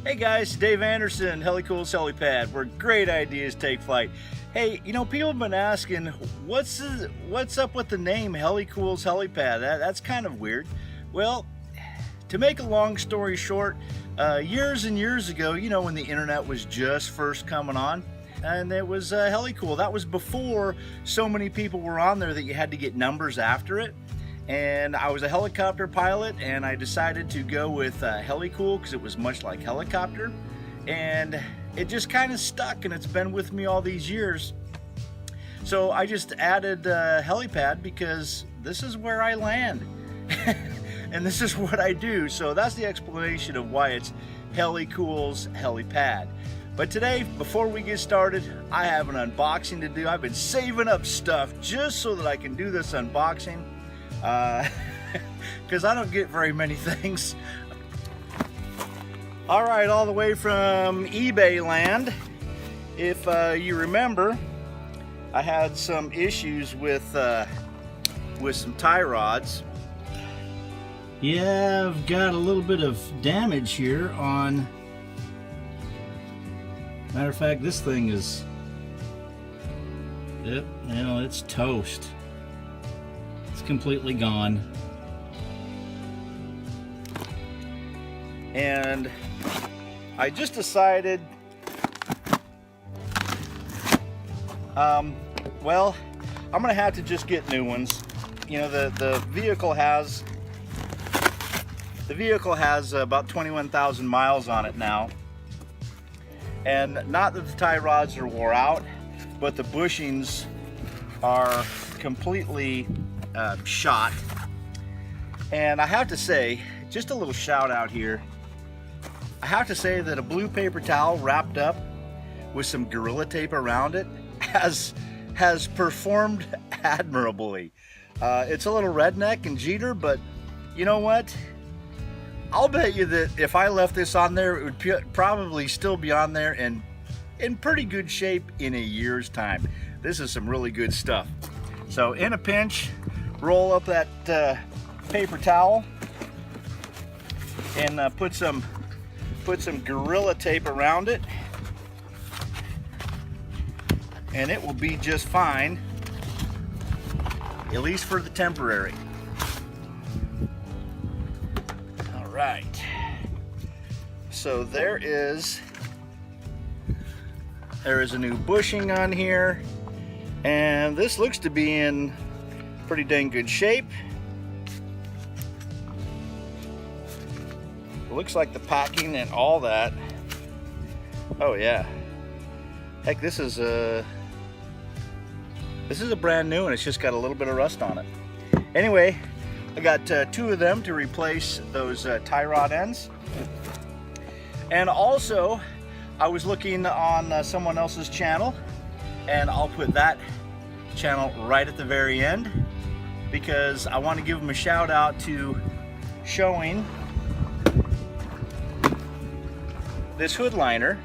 Hey guys, Dave Anderson, Helicool's Helipad, where great ideas take flight. Hey, you know, people have been asking, what's up with the name Helicool's Helipad? That's kind of weird. Well, to make a long story short, years and years ago, you know, when the internet was just first coming on, and it was Helicool. That was before so many people were on there that you had to get numbers after it. And I was a helicopter pilot, and I decided to go with Helicool because it was much like helicopter, and it just kind of stuck, and it's been with me all these years. So I just added Helipad because this is where I land and this is what I do. So that's the explanation of why it's Helicool's Helipad. But today, before we get started, I have an unboxing to do. I've been saving up stuff just so that I can do this unboxing. Because I don't get very many things. All right, all the way from eBay land. If you remember, I had some issues with some tie rods. Yeah, I've got a little bit of damage here on. Matter of fact, this thing is, yep, you know, it's toast. Completely gone. And I just decided, well, I'm gonna have to just get new ones. You know, the vehicle has about 21,000 miles on it now, and not that the tie rods are wore out, but the bushings are completely shot. And I have to say, just a little shout out here, I have to say that a blue paper towel wrapped up with some Gorilla Tape around it has performed admirably. It's a little redneck and jeter, but you know what? I'll bet you that if I left this on there, it would probably still be on there and in pretty good shape in a year's time. This is some really good stuff. So in a pinch, roll up that paper towel and put some Gorilla Tape around it, and it will be just fine, at least for the temporary. All right, so there is a new bushing on here, and this looks to be in pretty dang good shape. It looks like the packing and all that. Oh yeah. Heck, this is a brand new, and it's just got a little bit of rust on it. Anyway, I got two of them to replace those tie rod ends. And also, I was looking on someone else's channel, and I'll put that channel right at the very end, because I want to give them a shout out to showing this hood liner.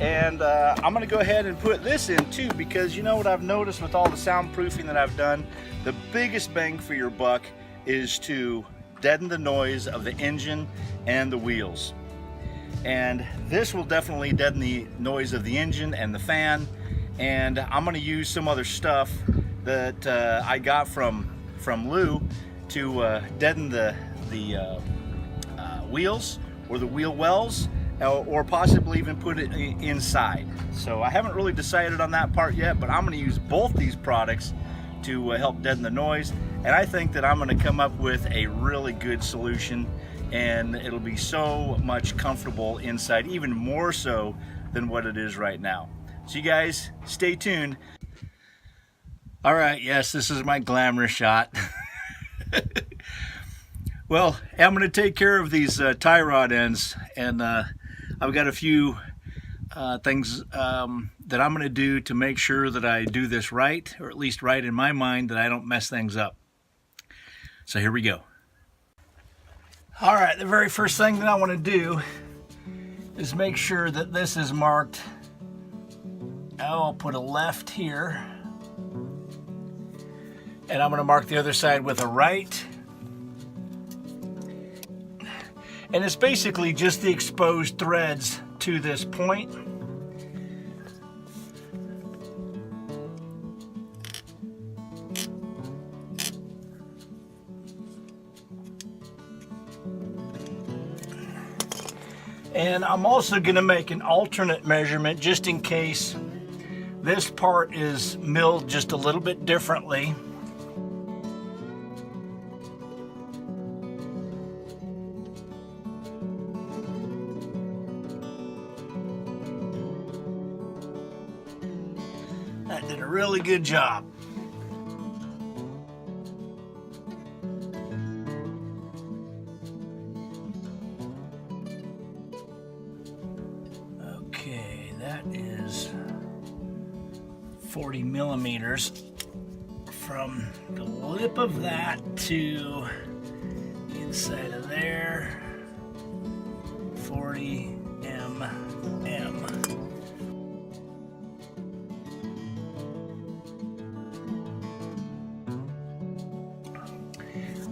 And I'm going to go ahead and put this in too, because you know what I've noticed with all the soundproofing that I've done, the biggest bang for your buck is to deaden the noise of the engine and the wheels. And this will definitely deaden the noise of the engine and the fan. And I'm going to use some other stuff that I got from Lou to deaden the wheels or the wheel wells, or possibly even put it inside. So I haven't really decided on that part yet, but I'm going to use both these products to help deaden the noise, and I think that I'm going to come up with a really good solution, and it'll be so much comfortable inside, even more so than what it is right now. So you guys stay tuned. All right, yes, this is my glamour shot. Well, I'm going to take care of these tie rod ends, and I've got a few things that I'm going to do to make sure that I do this right, or at least right in my mind, that I don't mess things up. So here we go. All right, the very first thing that I want to do is make sure that this is marked. I'll put a left here, and I'm going to mark the other side with a right. And it's basically just the exposed threads to this point. And I'm also going to make an alternate measurement just in case this part is milled just a little bit differently. That did a really good job. Okay, that is 40 millimeters from the lip of that to the inside of there. 40 mm.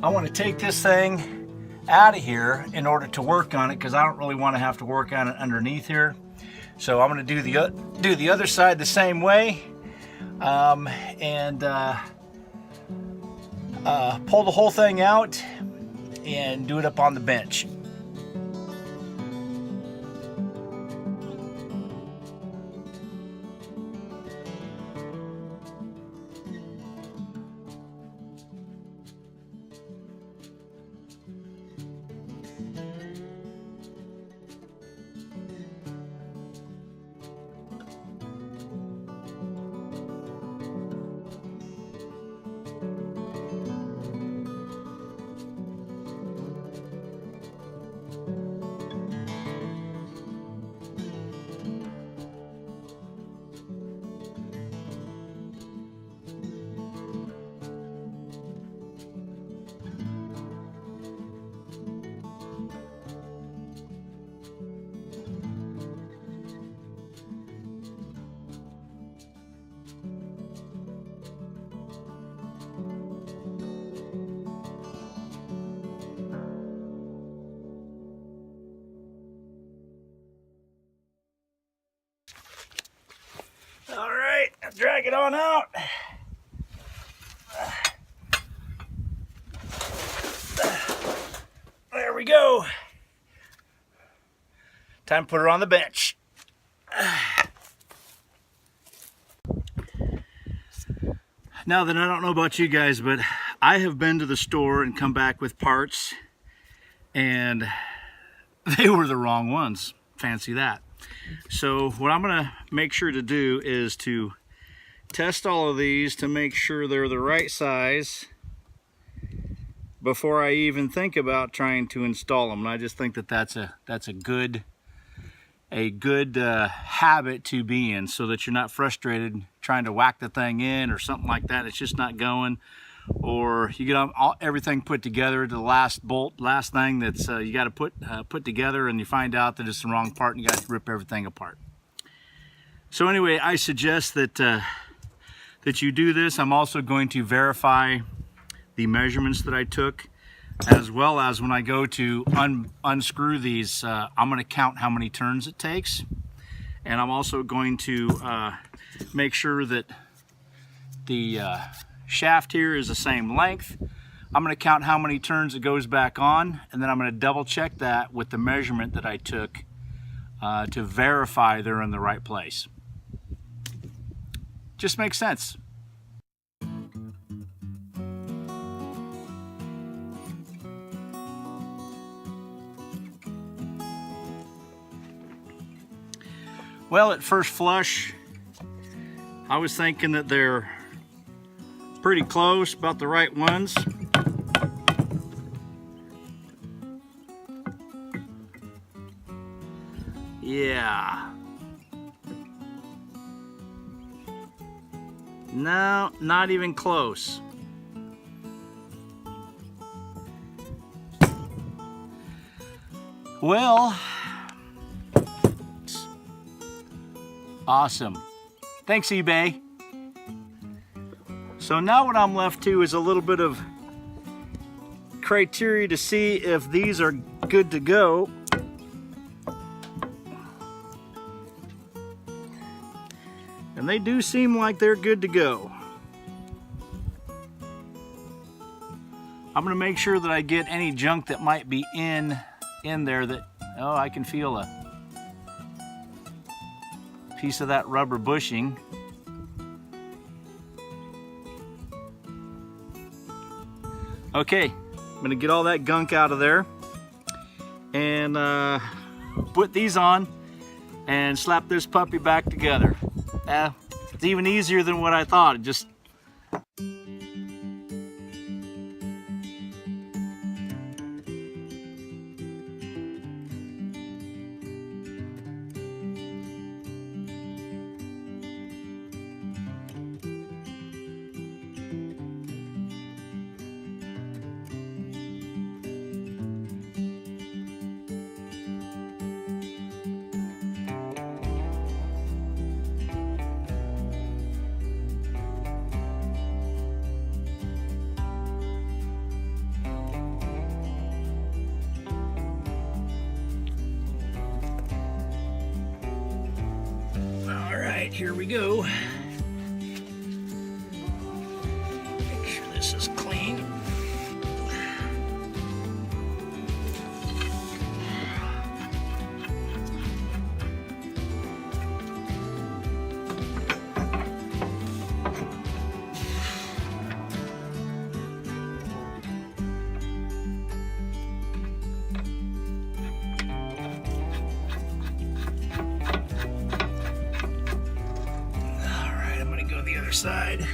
I want to take this thing out of here in order to work on it, because I don't really want to have to work on it underneath here. So I'm going to do the other side the same way, and pull the whole thing out and do it up on the bench. All right, drag it on out. There we go. Time to put her on the bench. Now then, I don't know about you guys, but I have been to the store and come back with parts, and they were the wrong ones. Fancy that. So what I'm going to make sure to do is to test all of these to make sure they're the right size before I even think about trying to install them. And I just think that that's a good habit to be in, so that you're not frustrated trying to whack the thing in or something like that. It's just not going, or you get everything put together to the last bolt, last thing that's you got to put together, and you find out that it's the wrong part and you got to rip everything apart. So anyway, I suggest that that you do this. I'm also going to verify the measurements that I took, as well as when I go to unscrew these, I'm going to count how many turns it takes, and I'm also going to make sure that the shaft here is the same length. I'm going to count how many turns it goes back on, and then I'm going to double check that with the measurement that I took to verify they're in the right place. Just makes sense. Well, at first flush, I was thinking that they're pretty close, about the right ones. Yeah. No, not even close. Well, awesome. Thanks, eBay. So now what I'm left to is a little bit of criteria to see if these are good to go. And they do seem like they're good to go. I'm gonna make sure that I get any junk that might be in there that, oh, I can feel a piece of that rubber bushing. Okay, I'm gonna get all that gunk out of there and put these on and slap this puppy back together. It's even easier than what I thought. It just here we go. Make sure this is clean. Side.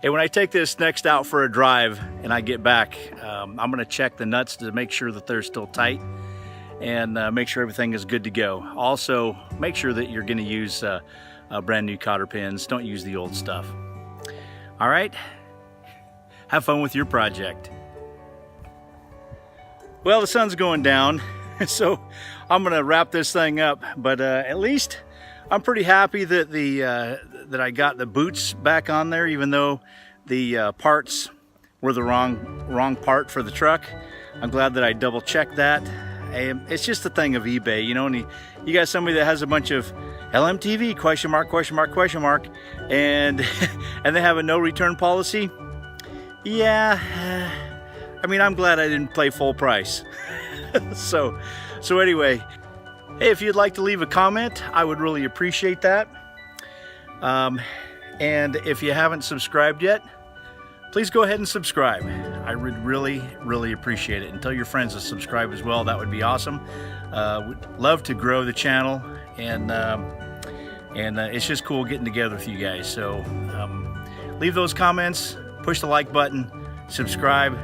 Hey, when I take this next out for a drive and I get back, I'm going to check the nuts to make sure that they're still tight and make sure everything is good to go. Also, make sure that you're going to use brand new cotter pins. Don't use the old stuff. All right, have fun with your project. Well, the sun's going down, so I'm going to wrap this thing up, but at least I'm pretty happy that that I got the boots back on there, even though the parts were the wrong part for the truck. I'm glad that I double checked that. It's just the thing of eBay, you know, and you got somebody that has a bunch of LMTV question mark, and and they have a no return policy. Yeah, I mean, I'm glad I didn't play full price. so anyway, hey, if you'd like to leave a comment, I would really appreciate that. And if you haven't subscribed yet, please go ahead and subscribe. I would really appreciate it. And tell your friends to subscribe as well. That would be awesome. We'd love to grow the channel, and it's just cool getting together with you guys. So leave those comments, push the like button, subscribe.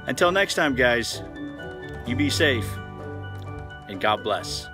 Until next time, guys, you be safe, and God bless.